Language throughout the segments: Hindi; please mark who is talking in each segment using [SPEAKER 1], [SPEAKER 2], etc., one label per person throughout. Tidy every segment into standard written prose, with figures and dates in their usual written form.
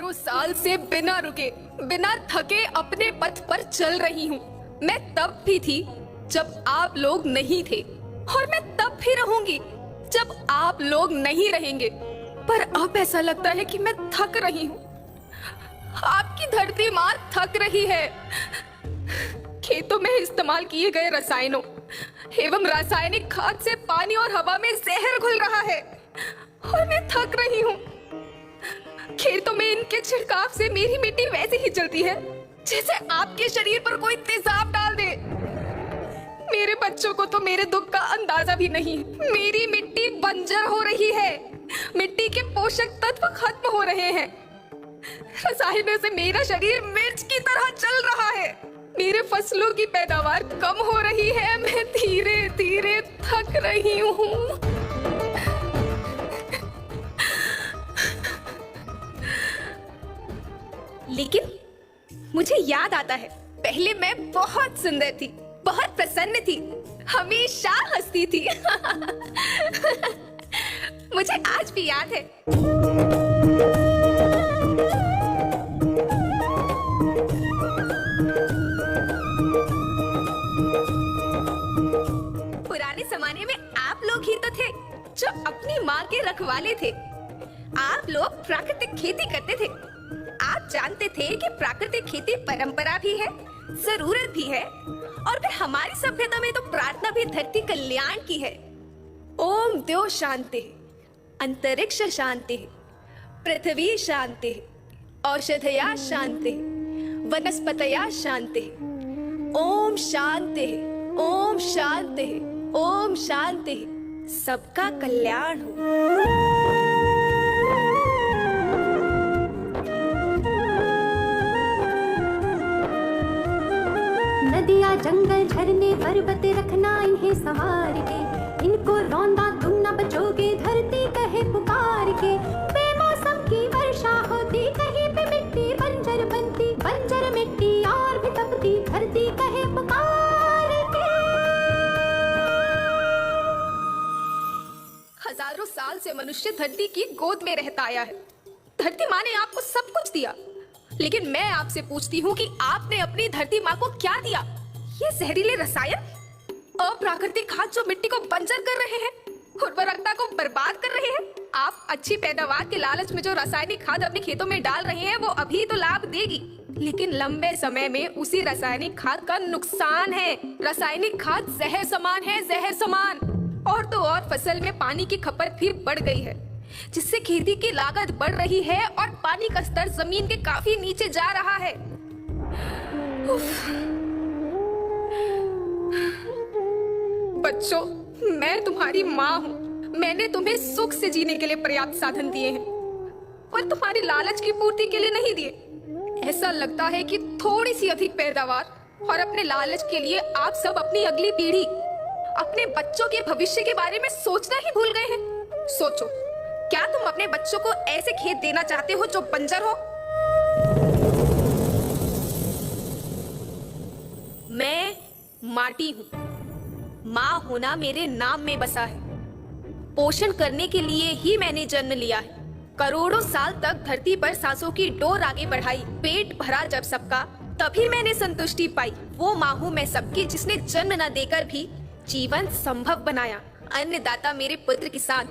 [SPEAKER 1] हजारों साल से बिना रुके, बिना थके अपने पथ पर चल रही हूँ। मैं तब भी थी जब आप लोग नहीं थे, और मैं तब भी रहूंगी जब आप लोग नहीं रहेंगे। पर अब ऐसा लगता है कि मैं थक रही हूँ। आपकी धरती माँ थक रही है। खेतों में इस्तेमाल किए गए रसायनों एवं रासायनिक खाद से पानी और हवा में जहर घुल रहा है, और मैं थक रही हूँ। खेतों में इनके छिड़काव से मेरी मिट्टी वैसे ही जलती है जैसे आपके शरीर पर कोई तेजाब डाल दे। मेरे बच्चों को तो मेरे दुख का अंदाजा भी नहीं। मेरी मिट्टी बंजर हो रही है, मिट्टी के पोषक तत्व खत्म हो रहे हैं। रसायनों से मेरा शरीर मिर्च की तरह जल रहा है। मेरे फसलों की पैदावार कम हो रही है। मैं धीरे धीरे थक रही हूँ। लेकिन मुझे याद आता है, पहले मैं बहुत सुंदर थी, बहुत प्रसन्न थी, हमेशा हंसती थी। मुझे आज भी याद है। पुराने जमाने में आप लोग ही तो थे जो अपनी माँ के रखवाले थे। आप लोग प्राकृतिक खेती करते थे। आप जानते थे कि प्राकृतिक खेती परंपरा भी है, जरूरत भी है, और फिर हमारी सभ्यता में तो प्रार्थना भी धरती कल्याण की है। ओम द्यो शांति, अंतरिक्ष शांति, पृथ्वी शांति, औषधया शांति, वनस्पतया शांति। ओम शांति, ओम शांति, ओम शांति। सबका कल्याण हो।
[SPEAKER 2] नदियाँ जंगल झरने पर्वत रखना इन्हें संवार के, इनको रौंदा तुम न बचोगे धरती कहे पुकार के। बेमौसम की वर्षा होती, कहीं पे मिट्टी बंजर बनती, बंजर मिट्टी और भी तपती, धरती कहे पुकार के।
[SPEAKER 1] हजारों साल से मनुष्य धरती की गोद में रहता आया है। धरती माँ ने आपको सब कुछ दिया, लेकिन मैं आपसे पूछती हूँ कि आपने अपनी धरती माँ को क्या दिया? ये जहरीले रसायन, अप्राकृतिक खाद जो मिट्टी को बंजर कर रहे हैं, उर्वरकता को बर्बाद कर रहे हैं। आप अच्छी पैदावार के लालच में जो रासायनिक खाद अपने खेतों में डाल रहे हैं वो अभी तो लाभ देगी, लेकिन लंबे समय में उसी रासायनिक खाद का नुकसान है। रासायनिक खाद जहर समान है, जहर समान। और तो और फसल में पानी की खपत भी बढ़ गई है, जिससे खेती की लागत बढ़ रही है और पानी का स्तर जमीन के काफी नीचे जा रहा है। बच्चों, मैं तुम्हारी माँ हूँ। मैंने तुम्हें सुख से जीने के लिए पर्याप्त साधन दिए हैं, पर तुम्हारी लालच की पूर्ति के लिए नहीं दिए। ऐसा लगता है कि थोड़ी सी अधिक पैदावार और अपने लालच के लिए आप सब अपनी अगली पीढ़ी, अपने बच्चों के भविष्य के बारे में सोचना ही भूल गए हैं। सोचो, क्या तुम अपने बच्चों को ऐसे खेत देना चाहते हो जो बंजर हो? मैं माटी हूँ। माँ होना मेरे नाम में बसा है। पोषण करने के लिए ही मैंने जन्म लिया है। करोड़ों साल तक धरती पर सांसों की डोर आगे बढ़ाई। पेट भरा जब सबका, तभी मैंने संतुष्टि पाई। वो माँ हूँ मैं सबकी, जिसने जन्म न देकर भी जीवन संभव बनाया। अन्नदाता मेरे पुत्र किसान,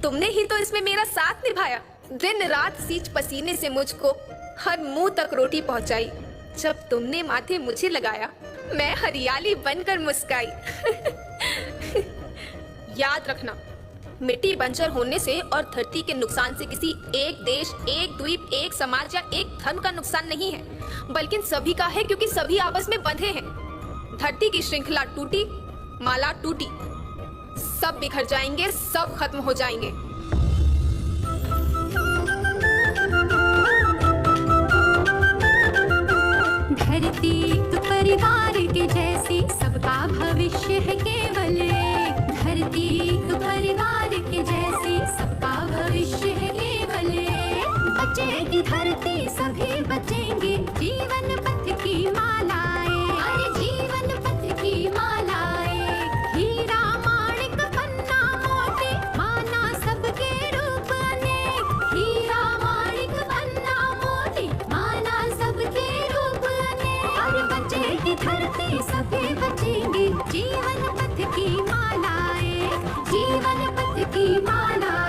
[SPEAKER 1] तुमने ही तो इसमें मेरा साथ निभाया। दिन रात सींच पसीने से मुझको हर मुंह तक रोटी पहुंचाई। जब तुमने माथे मुझे लगाया, मैं हरियाली बनकर मुस्काई। याद रखना, मिट्टी बंजर होने से और धरती के नुकसान से किसी एक देश, एक द्वीप, एक समाज या एक धर्म का नुकसान नहीं है, बल्कि सभी का है, क्योंकि सभी आपस में बंधे हैं। धरती की श्रृंखला टूटी, माला टूटी, सब बिखर जाएंगे, सब खत्म हो जाएंगे।
[SPEAKER 2] धरती तो परिवार के जैसी, सबका भविष्य है केवल एक। धरती तो परिवार के जैसी, सबका भविष्य है केवल एक। बचेगी धरती, सभी बचेंगे, जीवन पथ की मालाएं, अरे जीवन पथ की मालाएं। हीरा माणिक पन्ना मोती, माना सबके रूप अनेक। हीरा माणिक पन्ना मोती, बचेगी धरती, सभी बचेंगे जीवन पथ की मालाएं, जीवन पथ की मालाएं।